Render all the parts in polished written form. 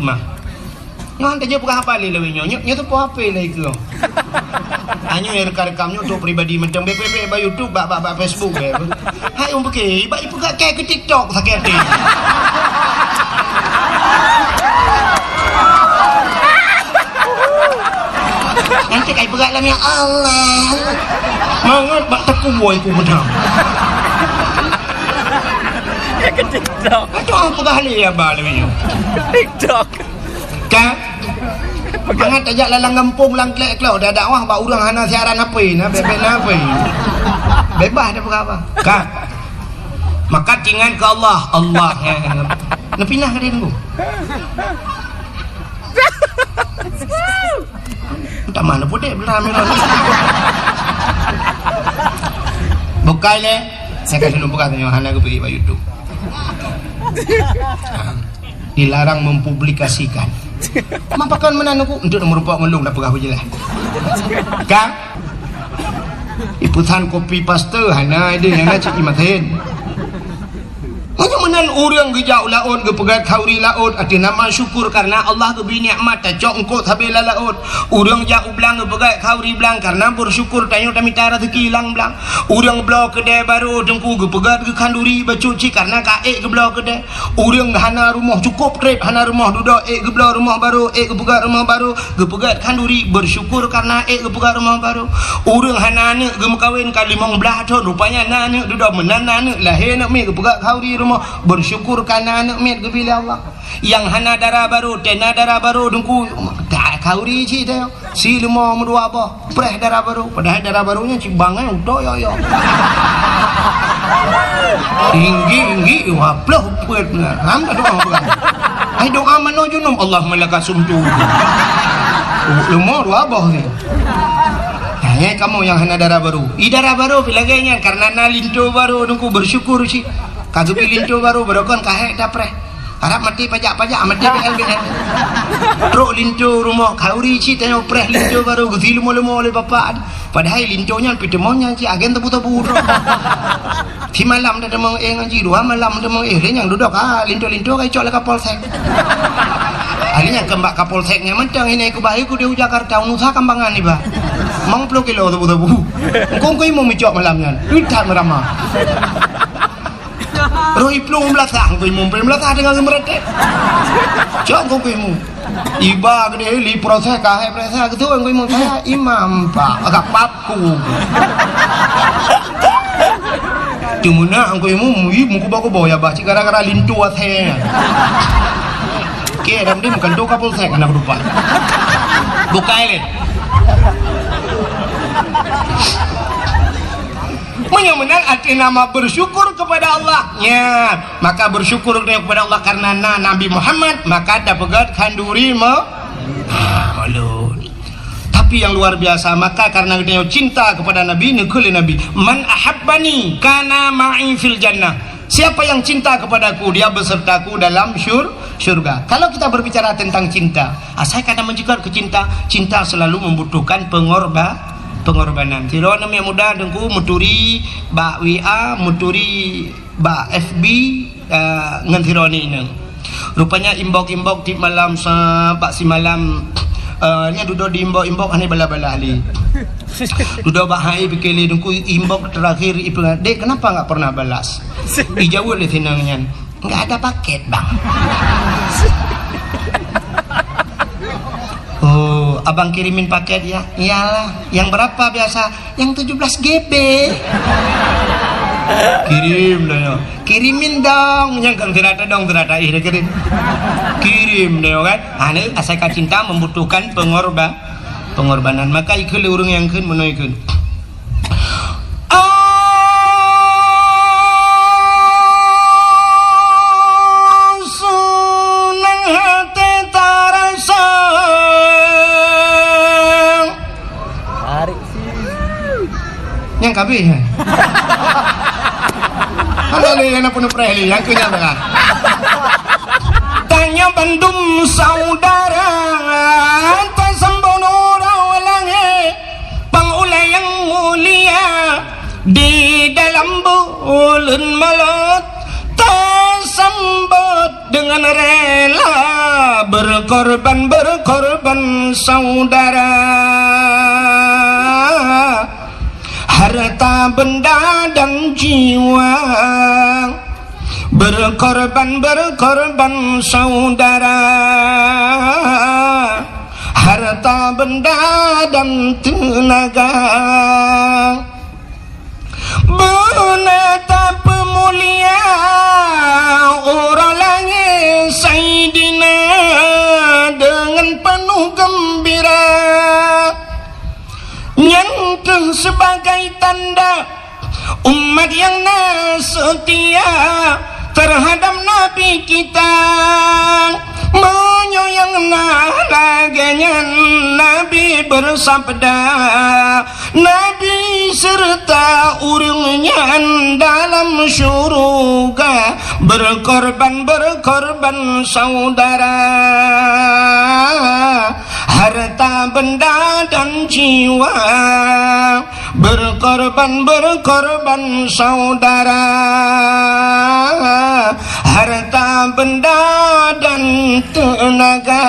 mah ngan aja bukan apa lele nyo tu apa lagi ke hanya rekam-rekamnya untuk pribadi macam BPP ba YouTube ba Facebook hai pakai ba ibu gak kayak ke TikTok sakit hati nanti kayak berat lah ya Allah mangat bak teku boy ku benar ke TikTok itu apa kali ya ba lebih TikTok kan mangat ajak lalang kampung lang klek klau dah dakwah ba urang hana siaran apa na bebek na apa bebas dah apa kan maka tingan ke Allah nak pindah ke dia tu tak mana pun dek beramai bukai le saya kasih lupa katanya hana ke pergi YouTube dilarang mempublikasikan mapakan menanuku untuk merupakan ngelung dah pegah je lah kan iputan kopi paste hana ada yang nak cik imatin hanya menan orang ke jauh laut ke pegat kauri laut ada nama syukur karena Allah ke beri nikmat tak cok engkau habis laut orang jauh belang ke pegat kauri belang karena bersyukur tanya kami tak rezeki hilang belang orang belau kedai baru dengku ke pegat ke kanduri bercuci karena kaek ke belau kedai orang hana rumah cukup trip hana rumah duduk ke belau rumah baru ke pegat rumah baru ke pegat kanduri bersyukur karena ke pegat rumah baru orang hana anak ke mekawin kali 15 tahun rupanya anak duduk menan anak lahir nak ke pegat kauri rumah bersyukur karena anak mit ke bila Allah yang hana darah baru tena darah baru dengku tak kauri cik tayo si lima medua apa preh darah baru padahal darah barunya cik bangan udah yo tinggi waploh puet benar ram tak doa bukan ai doa mana junum Allah malaka sumtu lima dua apa ni hanya kamu yang hana darah baru darah baru bilaganya karena nalinto baru dengku bersyukur cik kagak pilih tu baru berokon kahek dapre harap mati pajak mati PLBN rok lintu rumah kauri ci tanya preh lintu baru gudi lumo oleh bapak padahal lintunya pitemonnya ci agen tebu di malam dah demang ngaji 2 malam demang yang duduk lintu kai cok le kapolsek alinya kembak kapolseknya mentang ini aku baik ku di Jakarta unusa kambangan ni ba mang 10 kilo tebu engkau mau micok malamnya tidak meramah Roy plung belakang kau imum belakang dengan mereka. Jangan kau imum. Iba gede li proses kahai proses gitu kau imum saya imam pak agak papku. Cumuna kau imum muku bawa ya baca gara-gara lintu athe. Oke, dalam dia bukan doa kapolsek anak lupa. Bukai le. Menang arti nama bersyukur kepada Allahnya maka bersyukur kepada Allah karena Nabi Muhammad maka dapat kanduri malu tapi yang luar biasa maka karena dia cinta kepada Nabi man ahabbani kana ma'i fil jannah siapa yang cinta kepadaku dia besertaku dalam syurga kalau kita berbicara tentang cinta saya kadang menjikar ke cinta selalu membutuhkan pengorbanan. Tiro namanya muda dengku muturi ba WA muturi ba FB ngantironi ini. Rupanya imbok di malam pak si malam nya duduk di imbok ane bala-bala ali. Duduk bahai pikirli dengku imbok terakhir ibu dek kenapa enggak pernah balas? Dijawab oleh tinangnya enggak ada paket bang. Oh, abang kirimin paket ya? Iyalah. Yang berapa biasa? Yang 17 GB. Kirim deh. Kirimin dong. Yang kan terata dong terata kirim. Kirim deh kan. Ane asal cinta membutuhkan pengorbanan. Maka ikut urung yang kun menuikun. Yang kabeh ada yang penuh preli yang kenyatakan tanya bandung saudara tasambono rawalange pangulay yang mulia di dalam bulan malam tersambut dengan rela berkorban saudara, harta benda dan jiwa. Berkorban saudara, harta benda dan tenaga. Betapa mulia orang langit Sayyidina dengan penuh gembira, yang sebagai tanda umat yang setia terhadap Nabi kita, menyoyang laganya. Nabi bersabda, Nabi serta urungnya dalam syurga. Berkorban saudara, harta benda dan jiwa. Berkorban saudara, harta benda dan tenaga.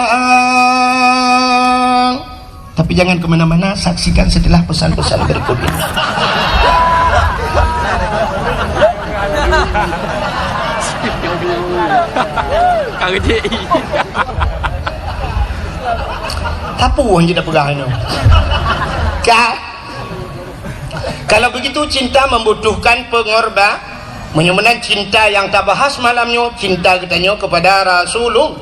Tapi jangan kemana-mana, saksikan setelah pesan-pesan berikut ini. Apa yang tidak pegang ini? Kalau begitu cinta membutuhkan pengorban. Menyemenan cinta yang tak bahas malamnya, cinta katanya kepada Rasulullah.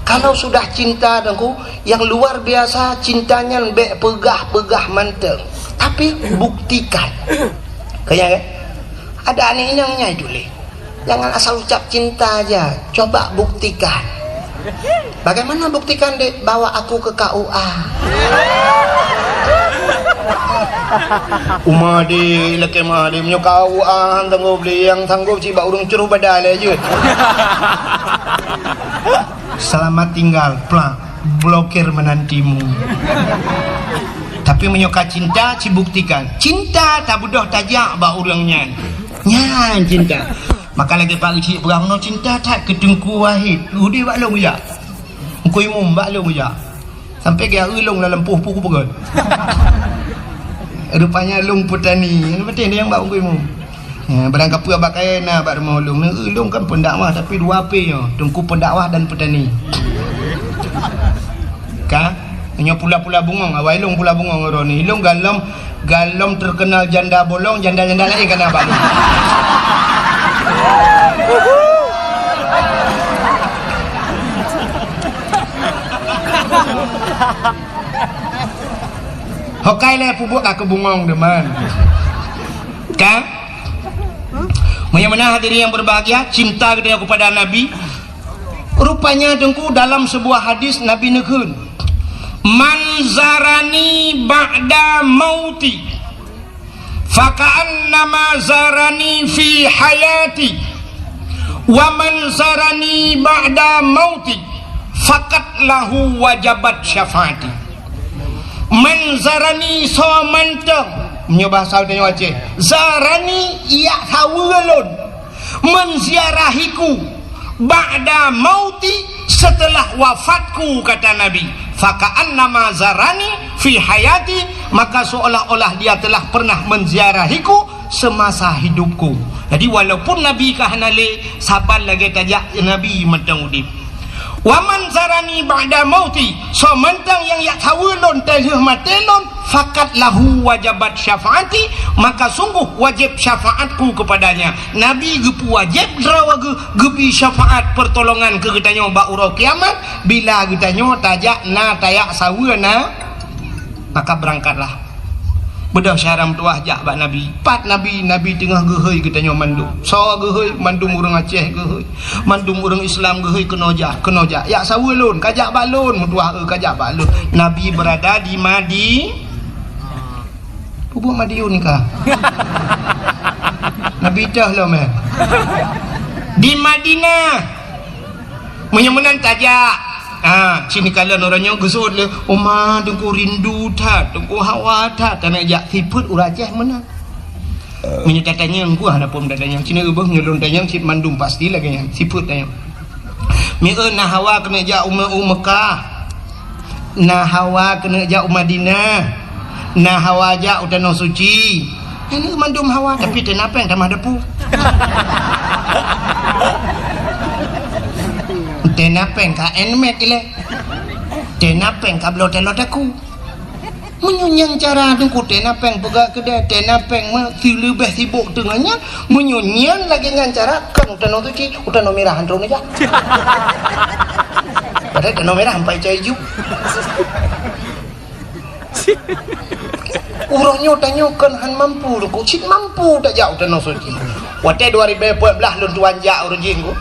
Kalau sudah cinta dengku yang luar biasa, cintanya lebih pegah mantel. Tapi buktikan. Kayak ada aneh-anehnya itu le. Jangan asal ucap cinta aja, coba buktikan. Bagaimana buktikan, Dek? Bawa aku ke KUA. Umadi laki madi punya KUA tanggup beli yang tanggup ciba urung ceruh badal aja. Selamat tinggal, plak, blokir menantimu. Tapi menyoka cinta, cibuktikan. Cinta tak budoh tajak ba urangnya. Nyan cinta. Maka lagi pagi cik perang no cinta tak kedengku wahid. Udi bak long ya. Engkau imum bak long ya. Sampai dia ulung dalam puh-puh pegon. Rupanya long petani. Betul dia yang bak engkau imum. Ya, barang kapu abak kaya na bak rumah ulung. Ulung kan pendakwah tapi dua P-nya. Tungku pendakwah dan petani. Kah? Hanya pula-pula bungong. Awal ilung pula bungong orang ni. Ilung galom terkenal janda bolong, janda-janda lain kena abak long. Hokai le pupuk ke bungong deman. Kan? Bagaimana hadirin yang berbahagia, cinta kita kepada Nabi. Rupanya dengku dalam sebuah hadis Nabi negun, man zarani ba'da mauti faka'annama zarani fi hayati wa man zarani ba'da mauti fakat lahu wajabat syafaati. Man zarani so manteng punya bahasa dia Aceh. Zarani ia hawalun, menziarahiku ba'da mauti, setelah wafatku, kata Nabi. Faka'annama zarani fi hayati, maka seolah-olah dia telah pernah menziarahiku semasa hidupku. Jadi walaupun Nabi kahanale sabar lagi tajak Nabi mentang udip. Waman zarani ba'da mauti, so mentang yang yak hawalun telih matelon, fakat lahu wajabat syafaati, maka sungguh wajib syafaatku kepadanya. Nabi gepu wajib drawa gepi syafaat pertolongan ke getanya ba urau kiamat. Bila getanya tajak na tayak sawuna, maka berangkatlah. Bedah syaram tuah jak bak Nabi. Pat Nabi tengah gehoi getanya mandum. So gehoi mandum urang Aceh gehoi. Mandum urang Islam gehoi kenojah. Ya sawulun kajak balun mutuah kajak balun. Nabi berada di Pupuk Madiun kah? Nabi dah lah man. Di Madinah. Menyemenan tajak. Sini kalian orangnya gesut le. Oma dengku rindu tak, dengku hawa tak. Tanah jak siput urajah mana? Menyatakannya engku ada pun datanya. Sini ubah menyelon tanya sip mandum pasti lagi yang siput tanya. Mi'un nah hawa kena jauh Mekah, nah hawa kena jauh Madinah, nah hawa jauh tanah suci. Ini mandum hawa tapi kenapa yang tamah depu? Kenapa yang ka enmet ile? Kenapa yang ka blotelot aku? Menyunyang cara tungku tenapeng pegak kedai tenapeng mah si lebih sibuk dengannya menyunyian lagi dengan cara kan udah suci udah merah handron aja padahal udah merah sampai hijau urangnya tanya kan han mampu lu cik mampu tak jauh udah suci waktu 2014 lu tuan jauh urang jinggu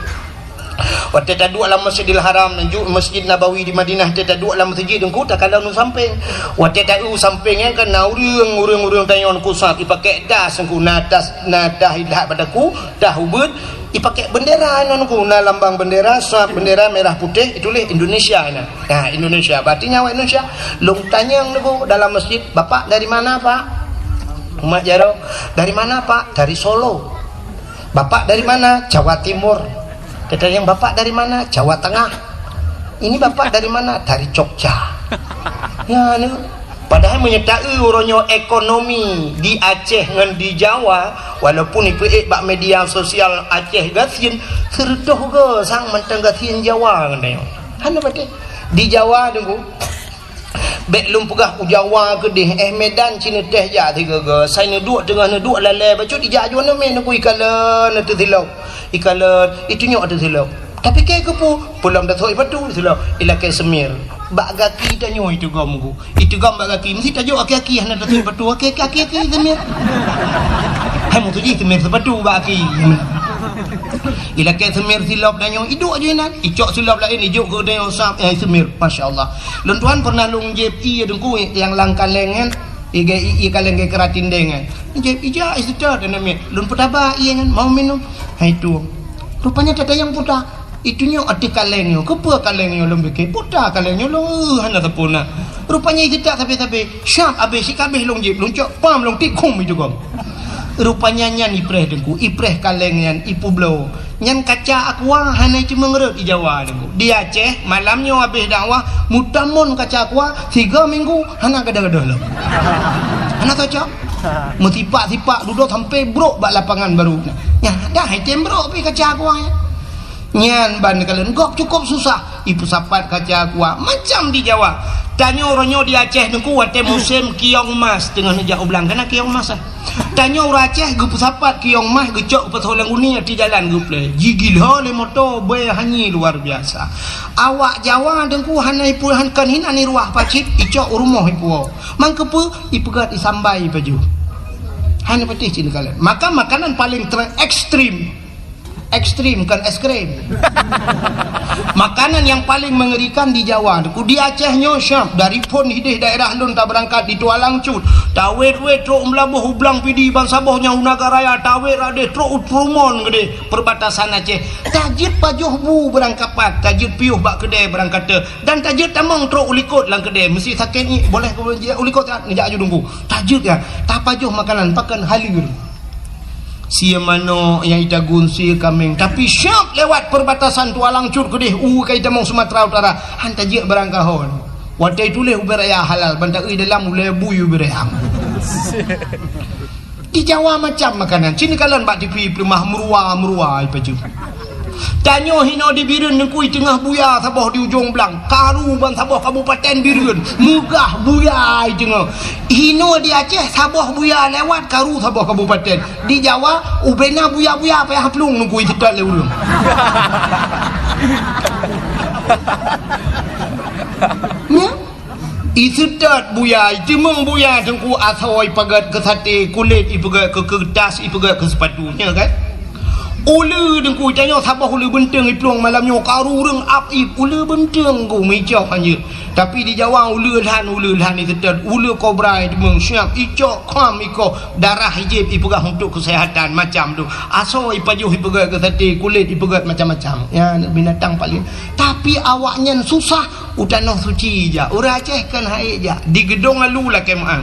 waktu tak dua dalam Masjidil Haram dan Masjid Nabawi di Madinah tak dua dalam masjid dengku tak kalau nu samping waktu tak sampingnya kan urang tanya ku sat dipakai das ku nadas hilah padaku dah ubud dipakai bendera nonku na lambang bendera sat bendera merah putih itulah Indonesia nah Indonesia berarti nyawa Indonesia long tanya nunggu dalam masjid bapak dari mana pak Umat Jaro dari mana pak dari Solo bapak dari mana Jawa Timur. Kata yang bapak dari mana? Jawa Tengah. Ini bapak dari mana? Dari Jogja. Ya, ni. Padahal menyertai orangnya ekonomi di Aceh dengan di Jawa, walaupun itu bak media sosial Aceh gasin, serdoh ke sang mentang gasin Jawa katanya. Hana berarti di Jawa tunggu. Bek lum pegah Jawa ke deh Medan Cina teh ja tiga ke. Saya duduk tengah duduk lalai bacut ijak jual nama nak ikalan tu silau. Ikalan itu nyok tu silau. Tapi kayak kepu pulang dah soi patu silau. Ila kayak semir. Bak gaki tak nyok itu gomku. Itu gom bak gaki mesti tajuk aki-aki hana dah soi patu aki-aki semir. Hai mu tu ji semir sepatu bak aki. Ila kayak semir silap dan yang hidup aja nak icok silap lain hidup ke dan yang sap semir masya-Allah. Lentuan pernah lung JP dengku yang langkan lengan i kaleng ke keratin dengan JP ija istirahat dan namanya lun petaba iya kan mau minum hai tu rupanya tak yang puta itunya ati kalengnya kepa kalengnya lembek puta kalengnya lo hana tapuna rupanya istirahat tapi syap habis si kabeh lung JP lung cok pam lung tikum itu gom. Rupanya nyan ipreh dengku ipreh kaleng nyan ipu blow nyan kaca aqua hana cuma ngerut di Jawa dengku di Aceh malamnya habis dakwah mutamun kaca aqua 3 minggu hana gadah-gadah lah hana kaca metipak-tipak duduk sampai brok bak lapangan baru ya dah item brok pi kaca aqua nyan ban kalian gok cukup susah ipu sapat kaca aqua macam di Jawa tanya orangnya di Aceh dengku waktu musim kiong mas dengan nejak ublang kena kiong mas tanya orang Aceh gup sapat kiong mas gecok petolang uni di jalan gup le gigil hole motor boy hanyi luar biasa awak Jawa dengku hanai puluhan kan hin ani ruah pacit icok rumah ipu mangkepu ipegat isambai baju hanya putih cina kalian maka makanan paling ekstrim kan es krim makanan yang paling mengerikan di Jawa di Acehnya syam dari pun hidih daerah lun tak berangkat di Tualang Cut tawet truk melabuh hublang pidi bang sabohnya unaga raya tawet rade truk utrumon gede perbatasan Aceh tajid pajuh bu berangkapat tajid piuh bak kedai berangkat dan tajid tamong truk ulikot lang kedai mesti sakit ni boleh ulikot tak ni aju dungku tajid ya tak pajuh makanan pakan halir sia mano yang ita gunsi kameng tapi syap lewat perbatasan Tualang Cut kedih kai tamong Sumatera Utara hanta je berangkahon wadai tuleh uberaya halal bantai dalam uleh buyu bereham di Jawa macam makanan sini kalian bak tipi rumah merua ipaju tanyo hino di Birun nekui tengah buya saboh di ujung belang karu ban saboh kabupaten Birun mugah buya tengah hino di Aceh saboh buya lewat karu saboh kabupaten di Jawa ubena buya apa yang plung nekui sedal le urang ya isedat buya cemeng buya tengku asoi pagat ke sate kulit ipegat ke kertas ipegat ke sepatunya kan ulu dengku tanya sabah ulu benteng iplong malamnya karu reng apip ulu benteng ku micau hanya tapi di Jawa ulu lhan ni sedad ulu kobra demeng syap icok kham iko darah hijib ipegah untuk kesehatan macam tu aso ipajuh ipegah ke sate kulit ipegah macam-macam ya binatang paling tapi awaknya susah utanah suci ja ura Aceh kan haik ja di gedong alu lah kemang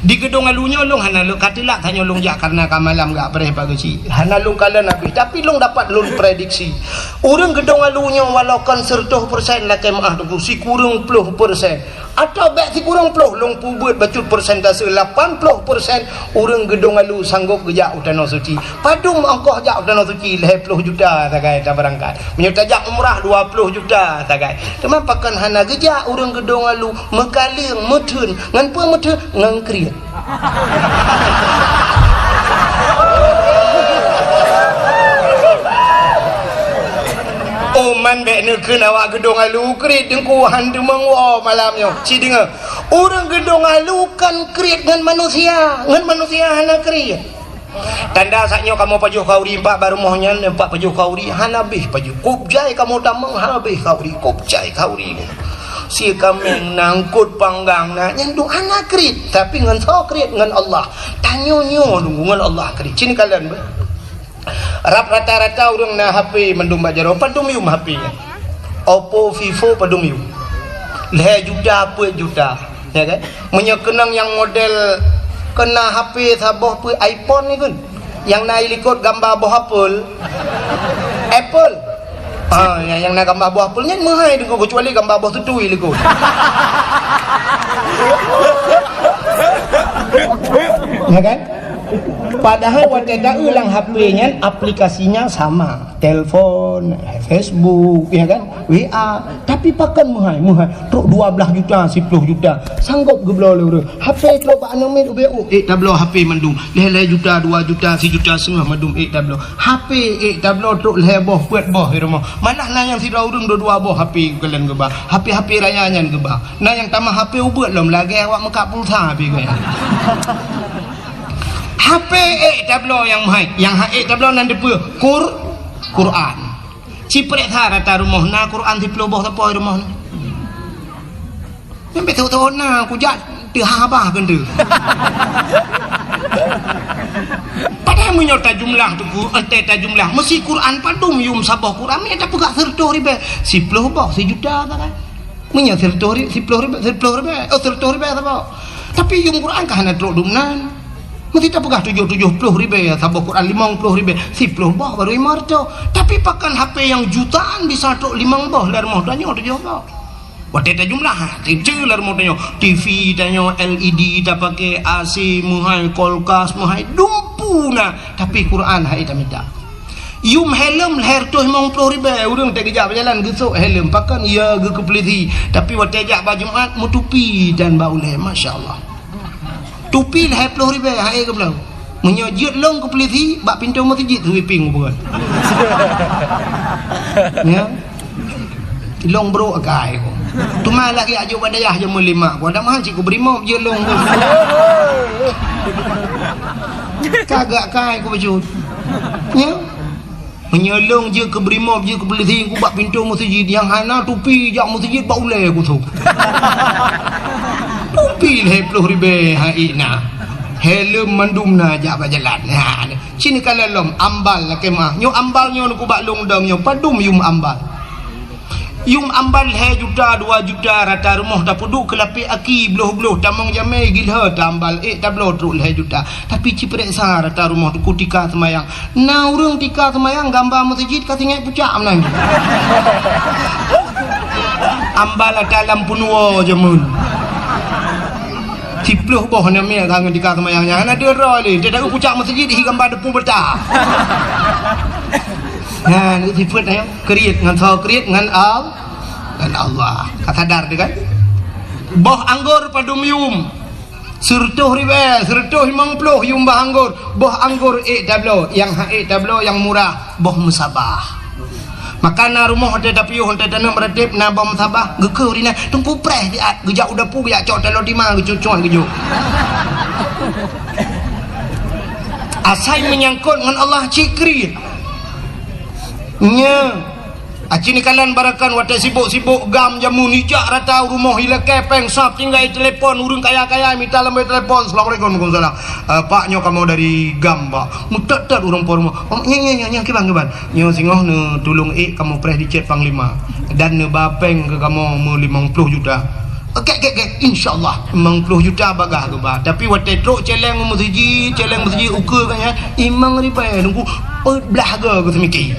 di gedung alunya long hana long katilah tanya long jak karena kamalam gak pernah pagi hana long kala nabi tapi long dapat long prediksi orang gedung alunya walau kan 100% lah kemah tu si kurang 10% atau baik si kurang 10 long pubut bacut persentase 80% orang gedung alu sanggup gejak utana suci padum angkoh jak utana suci 10 juta tagai tak berangkat menyutajak umrah 20 juta tagai teman pakan hana gejak orang gedung alu mekaling metun ngan puang metun ngan kriat man bek nekeun awak gedung alu krit dengku hantu mengwa malamnya ci dengar orang gedung alu kan krit ngan manusia hana krit tanda saknya kamu pajuh kauri 4 baru mohnya 4 pajuh kauri hana bih pajuh kupjai kamu tamang habis kauri kupjai kauri si kami nangkut panggang na nyandung hana krit tapi ngan so krit ngan Allah tanyonyo ngan Allah krit cini kalian be rap rata-rata orang na HP mendum bajaro padum yum HP nya Oppo Vivo padum yum leh juta apa juta ya kan menyekenang yang model kena HP sabah pe iPhone ni kan yang naik likut gambar buah Apple yang nak gambar buah Apple nya mahal dengan kecuali gambar buah tutui likut ya kan padahal wadah ulang HP-nya aplikasinya sama telepon Facebook ya kan WA tapi pakan muhai truk 12 juta 10 juta sanggup geblo le HP coba anomin UBU tablo HP mendung leh juta 2 juta 1 juta setengah mendung tablo HP tablo truk leh boh buat boh rumah malah nang yang sira urang 2 boh HP kalian gebah HP raya nyan gebah nah yang tambah HP ubeut lom lagi awak mekak pulsa HP gaya HP tablo yang mahal yang tablo nan depe Quran ciprek tha rata rumah na Quran di peloboh tapo rumah na sampai tahu na ku jak teu habah kan teu padahal menyota jumlah tu ku ente ta jumlah mesti Quran padum yum sabah Quran me tak pegak 10 ribu 10 boh 1 juta ta kan menya 10 ribu oh 10 ribu tapi yum Quran kah na truk dumnan mesti tak pegah 70 ribu ya sabah Quran 50 ribu 10 bah baru imarto tapi pakan HP yang jutaan bisa truk 5 bah lar mau tanya 7 bah Wate ta jumlah TV lar mo tanyo TV tanyo LED ta pakai AC muhai kulkas muhai dumpu na tapi Quran hai ta minta yum helm leher tu 50 ribu urang tak kejap berjalan gesuk helm pakan ya ge kepeliti tapi wate jak ba Jumaat mutupi dan ba uleh masya-Allah tupi leher 10 ribu hai ke belau menyojit long kepeliti bak pintu masjid sweeping bukan ya long bro agai ko tuma lagi ajo badayah je melima ko ada mahal cikgu berimo je long ko kagak kai ko baju ya menyolong je ke berimo je ke beli ku bak pintu masjid yang hana tupi jak masjid bau le ku tu tupi le 10 ribu haina helm mandumna jak berjalan ha sini kalalom ambal la kemah nyo ambal nyo ku bak long dam nyo padum yum ambal yung ambal he juta 2 juta rata rumah dah puduk kelapi aki beluh-beluh tamang jamai gilha tambal tablo truk he juta tapi ciprek sah rata rumah tu kutika semayang na urang tika semayang gambar masjid katingai pucak menang ambal dalam punua jemun cipluh boh namanya kangen tika semayangnya ana dera ni dia dak pucak masjid hi gambar depu betah nah, ini sifat yang kriit ngan so kriit ngan Allah. Kata dar dia kan. Boh anggur padum yum. 10 ribu, 50 yum bah anggur. Boh anggur tablo, yang tablo yang murah, boh musabah. Makana rumah ada dapiuh ada tanam beradip na boh musabah gekeu dina tungku preh dia gejak udah pu ya cok talo di mang gecucuan gejuk. Asai menyangkut dengan Allah cikri. Nya acini kalian barakan wate sibuk-sibuk gam jamu nijak rata rumah hila kepeng sap tinggal telepon urang kaya-kaya minta lambai telepon assalamualaikum waalaikumsalam paknya kamu dari gam pak mutat-tat urang por rumah nya kibang nyo singoh ne tulung kamu preh di chat panglima dan ne bapeng ke kamu 50 juta Okey, insyaallah 50 juta bagah ke bah. Tapi waktu truk celeng masjid ukur kan ya. Imang ribai nunggu belaga ke semiki.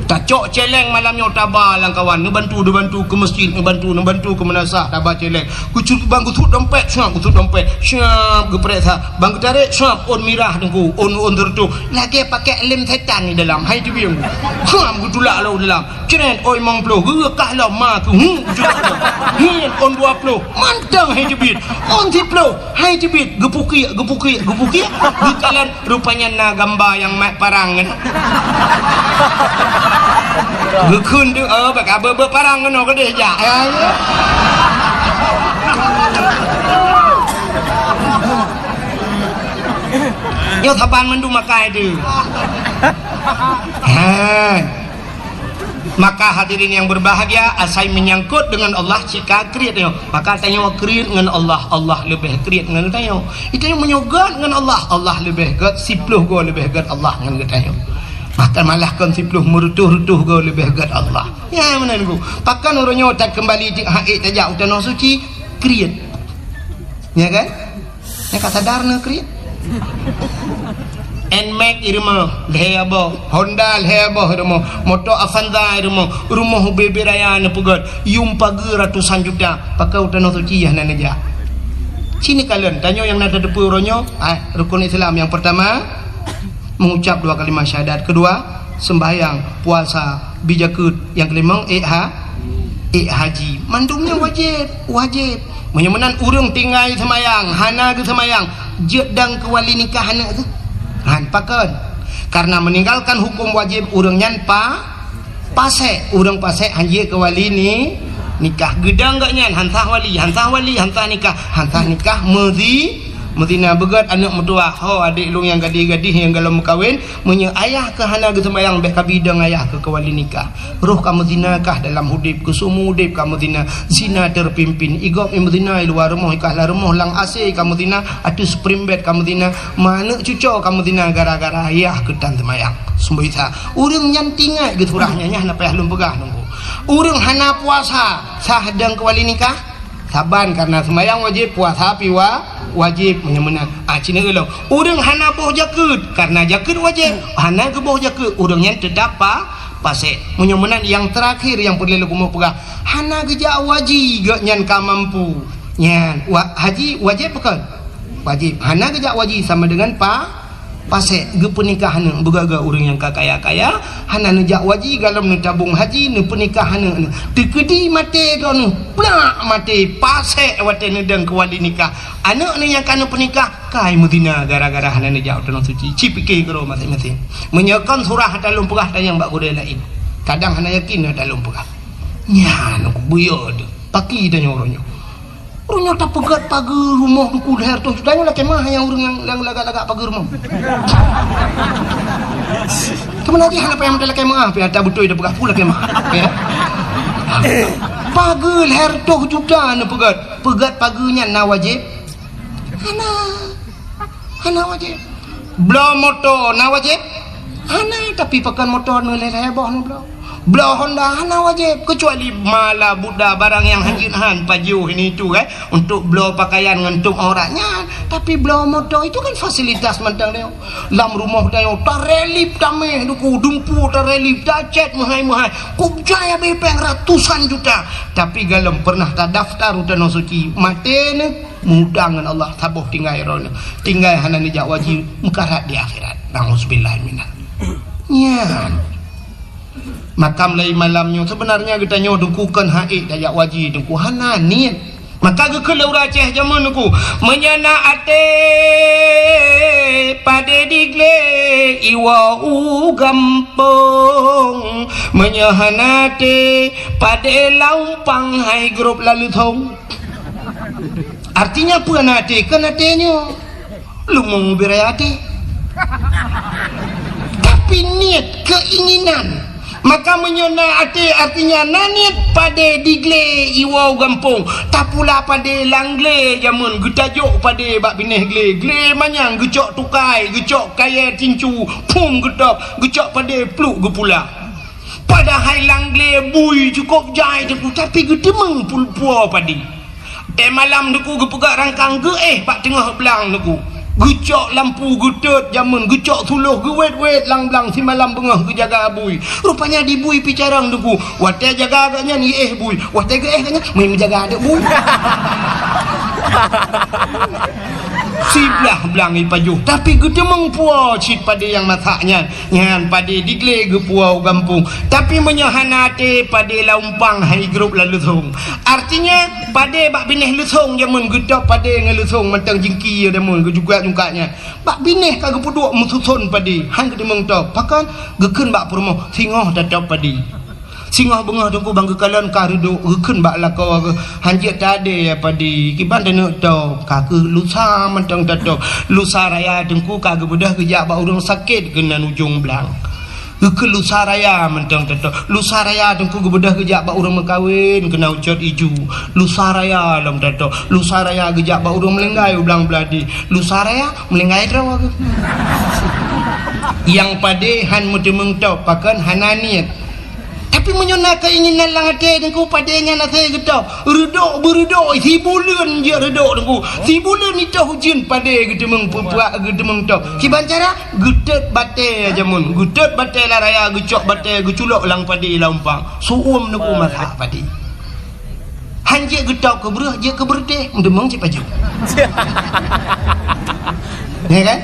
Tak cok celeng malamnya tabah lang kawan. Ngebantu ke masjid, ngebantu ke menasah tabah celeng. Kucut bang kutut dompet, syap geprek sah. Bang tarik syap on mirah nunggu, on tertu. Lagi pakai lem setan ni dalam. Hai tu biang. Syap gutulak lau dalam. Ceren oi mang ploh, gekah lau ma ku. On 20. Mantang hai tu bit. On 10. Hai tu bit. Gepuki. Gekalan rupanya na gambar yang mat parang kan. Gekun tu bak berparang kan ke dia jak. Yo taban mendu makai tu. Maka hadirin yang berbahagia, asai menyangkut dengan Allah jika kriat yo. Maka tanya kriat dengan Allah lebih kriat dengan tanya. Itu yang menyogat dengan Allah lebih gat 10 go lebih gat Allah dengan tanya. Maka malah kan 10 merutuh-rutuh go lebih gat Allah. Ya mana niku? Pakan orangnya tak kembali di haid tajak utano suci kriat. Ya kan? Yang kata darna kriat. Nmax irma lehabo, Honda lehabo irma, motor Avanza irma, rumah BB Raya na pugat, yung pagi ratusan juta, pakai utano suci ya nanaja. Sini kalian tanya yang nada depu ronyo, rukun Islam yang pertama mengucap 2 kalimat syahadat, kedua sembahyang, puasa, bijakut, yang kelima haji. Mandumnya wajib. Menyamanan urang tinggal semayang, hana ke semayang, jedang ke wali nikah hana tu. Pakan karena meninggalkan hukum wajib urang nyan pasek urang pasek haji ke wali ni nikah gedang gak nyan hantah wali hantah nikah Medina begat anak mertua adik lu yang gadis yang galau kawin menye ayah ke hana ke sembayang bek kabidang ayah ke wali nikah roh ka Medina kah dalam hudip ke sumu hudip ka Medina zina terpimpin igop Medina luar rumah ikah la rumah lang ase ka Medina atu spring bed ka Medina mana cucu ka Medina gara-gara ayah ke tan sembayang sumbaita urang nyan tingai ge surahnya nya na payah lum pegah nunggu urang hana puasa sahdang ke wali nikah saban karena sembayang wajib puasa piwa wajib menyamenang cina gelau urang hana boh jakut karena jakut wajib hana ke boh jakut urangnya tetap pasek menyamenang yang terakhir yang perlu lu mau pegang hana gejak wajib gak nyan ka mampu nyan haji wajib bukan wajib hana gejak wajib sama dengan pasek ge pernikahan begaga urang yang kaya hana nejak wajib galam ne tabung haji ne pernikahan ne tekedi mate don plak mate pasek wate ne dang ke wali nikah anak ni yang kana pernikah kai Medina gara-gara hana nejak tanah suci cipike kero masing-masing menyekan surah dalam pegah yang bak gudai lain kadang hana yakin dalam pegah nya nak buyod paki tanya orangnya tak pegat pagar rumah ku leher tu tanya lah kemah yang urang yang lagak-lagak pagar rumah kemana lagi hana payah dalam kemah pi ada betul dah pegat pula kemah ya pagar leher tu juga na pegat pagarnya na wajib hana wajib blau motor na wajib hana tapi pakan motor na leher bawah na blau Honda hana wajib kecuali mala buddha barang yang hanjin pajuh ini itu untuk blau pakaian ngentung orangnya tapi blau motor itu kan fasilitas mentang dia lam rumah dia tarelip tameh duku dumpu tarelip dacet mahai kubjaya bepeng ratusan juta tapi galam pernah tak daftar utano suci mate ni mudah dengan Allah tabuh tinggal irona tinggal hana ni jak wajib mukarat di akhirat na'udzubillah minal ya makam lain malamnya sebenarnya kita nyo dukukan haid dayak wajib duku hana niat maka ke kelau Aceh zaman aku menyana ate pada digle iwa gampong menyahana ate pada laupang hai grup lalu thong artinya apa nate kan atenya lu mau berayate tapi niat keinginan maka menyona ate artinya nanit pada digle iwau gampung tak pula pada langle jamun getajuk pada bak bineh gle manyang gecok tukai gecok kaya tincu pum gedap gecok pada pluk gepula Padahal langle bui cukup jai deku tapi gedemeng pulpua padi. Malam deku gepegak rangkang ge pak tengah belang deku. Gecok lampu gedut jamun gecok tuluh ge wet lang-lang si malam bengah ge jaga bui. Rupanya di bui picarang deku. Wate jaga agaknya ni bui. Wate ge kanya mai menjaga adek bui. Siblah belangi pajuh tapi gedemeng pua cit pada yang mataknya nyan pada digle ge puau gampung tapi menyahanate pada laumpang hai grup lalu thong artinya pada bak bineh lusong jamun gedap pada ngelusong mentang jingki ada mun ge juga jungkanya bak bineh ka ge puduk mususun pada hang gedemeng tok pakan gekeun bak promo singoh tatap pada Singah bengah dengku bangga kalan karido reken bak lakau hanjit tade ya padi kiban denek tau kake lusa mentang tato lusa raya dengku kage bedah kejak bak urang sakit kena ujung belang reken lusa raya mentang tato lusa raya dengku bedah kejak bak urang mekawin kena ucot iju lusa raya lam tato lusa raya kejak bak urang melenggai belang beladi lusa raya melenggai draw yang pade han mudemeng tau pakan hananiat tapi menyona keinginan lang ate dengku padanya nase getau redok beredok si bulan je redok dengku si bulan itu hujan pada gedemeng puak gedemeng tok kiban cara gedet bate jamun gedet bate la raya gecok bate geculok lang padi laumpang suum dengku masak padi hanje getau ke berah je ke berdeh demeng cip baju ya kan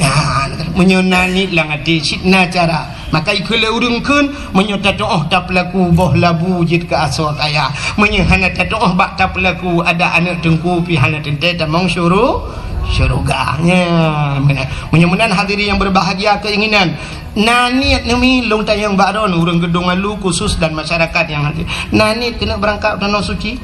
ya menyona ni lang ate sitna cara maka ikule urungkeun menyota doa tak pelaku boh labu jid ke aswa kaya menyehana doa bak tak pelaku ada anak tengku pihana tente tamang syuruganya menyemenan hadiri yang berbahagia keinginan nanit nemi long tayang baron urang gedung alu khusus dan masyarakat yang hadir nanit kena berangkat tanah suci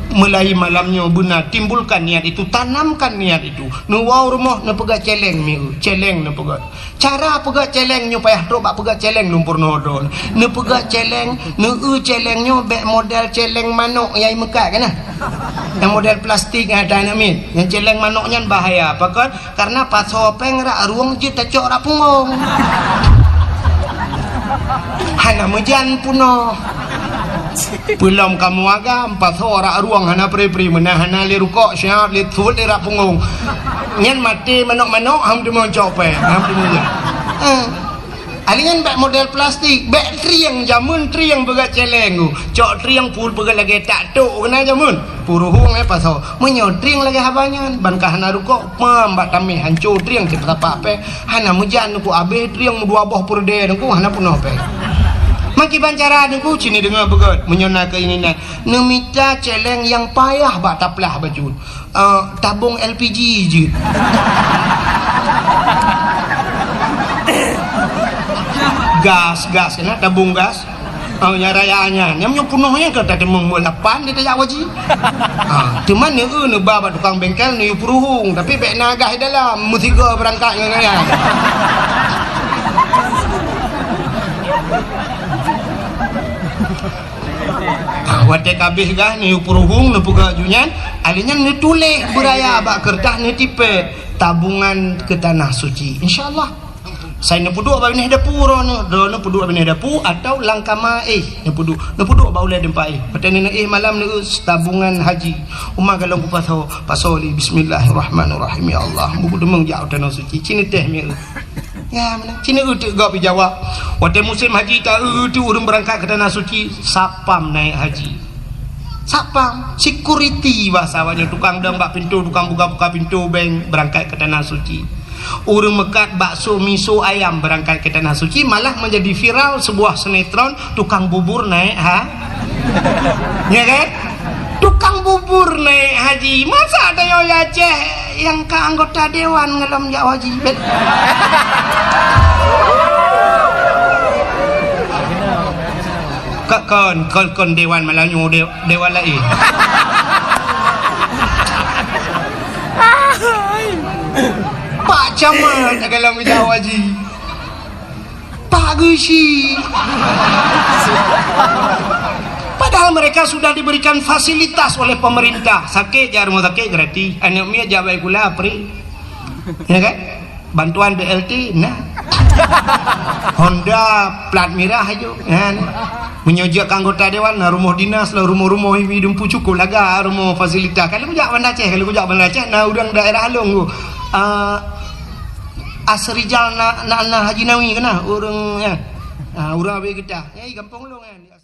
mulai malamnya benar timbulkan niat itu tanamkan niat itu nuwau rumah na pegat celeng miu celeng na pegat cara pegat celeng nyo payah ro bak pegat celeng lumpur nodol na pegat celeng na celeng nyo bek model celeng manuk yang mekat kan yang model plastik ada nak min yang celeng manuknya bahaya apa karena pas sopeng rak ruang je tacok rak pungong hana mejan puno belum kamu agam pas orang ruang hana pri menahan li rukuk syiar li thul li rak punggung nyen mati manok-manok ham de mon cope ham de mon alingan bak model plastik bak triang jamun triang begat celeng cok triang pul begat lagi tak tok kena jamun puruhung pas menyo triang lagi habanya ban ka hana rukuk pam bak tamih hancur triang kita apa hana mujan ku abe triang dua boh purde ku hana punoh pe maki bancara dengku cini dengar begot menyona keinginan nemita celeng yang payah bak taplah baju tabung LPG je gas kena tabung gas nyarayanya nyamnya punohnya ke tak demeng mulapan dia tak waji cuman ni babat tukang bengkel ni puruhung tapi bek nagah dalam musiga berangkat ngaya wate kabeh gah ni puruhung ni puga junyan alinya ni tulis beraya bak kertas ni tipe tabungan ke tanah suci insyaallah saya ni puduk ba benih dapur no puduk ba benih dapur atau langkama ni puduk ba ulai dempai patani ni malam ni tabungan haji umma kalau ku pasoli bismillahirrahmanirrahim ya Allah buku demeng jauh tanah suci cini teh mi ya mana cini utuk gak bijawab waktu musim haji tak urung berangkat ke tanah suci sapam naik haji sapam security bahasanya tukang dang bak pintu tukang buka pintu bank berangkat ke tanah suci urung mekat bakso miso ayam berangkat ke tanah suci malah menjadi viral sebuah sinetron tukang bubur naik ya kan tukang bubur naik haji masa ada yang Aceh yang ke anggota dewan ngelam jak haji kon dewan Melayu dewan lain Pak Camat kalau menjawab haji Pak Gusi padahal mereka sudah diberikan fasilitas oleh pemerintah sakit jar mau sakit gratis anak mia jabai gula pri ya kan bantuan BLT nah Honda plat merah aja kan menyojak anggota dewan nah, rumah dinas lah rumah-rumah hidung cukup laga rumah fasilitas kalau kujak Banda Aceh nah udang daerah Along tu Asrijal na Haji Nawi kena orang ya orang habis kita gampang long kan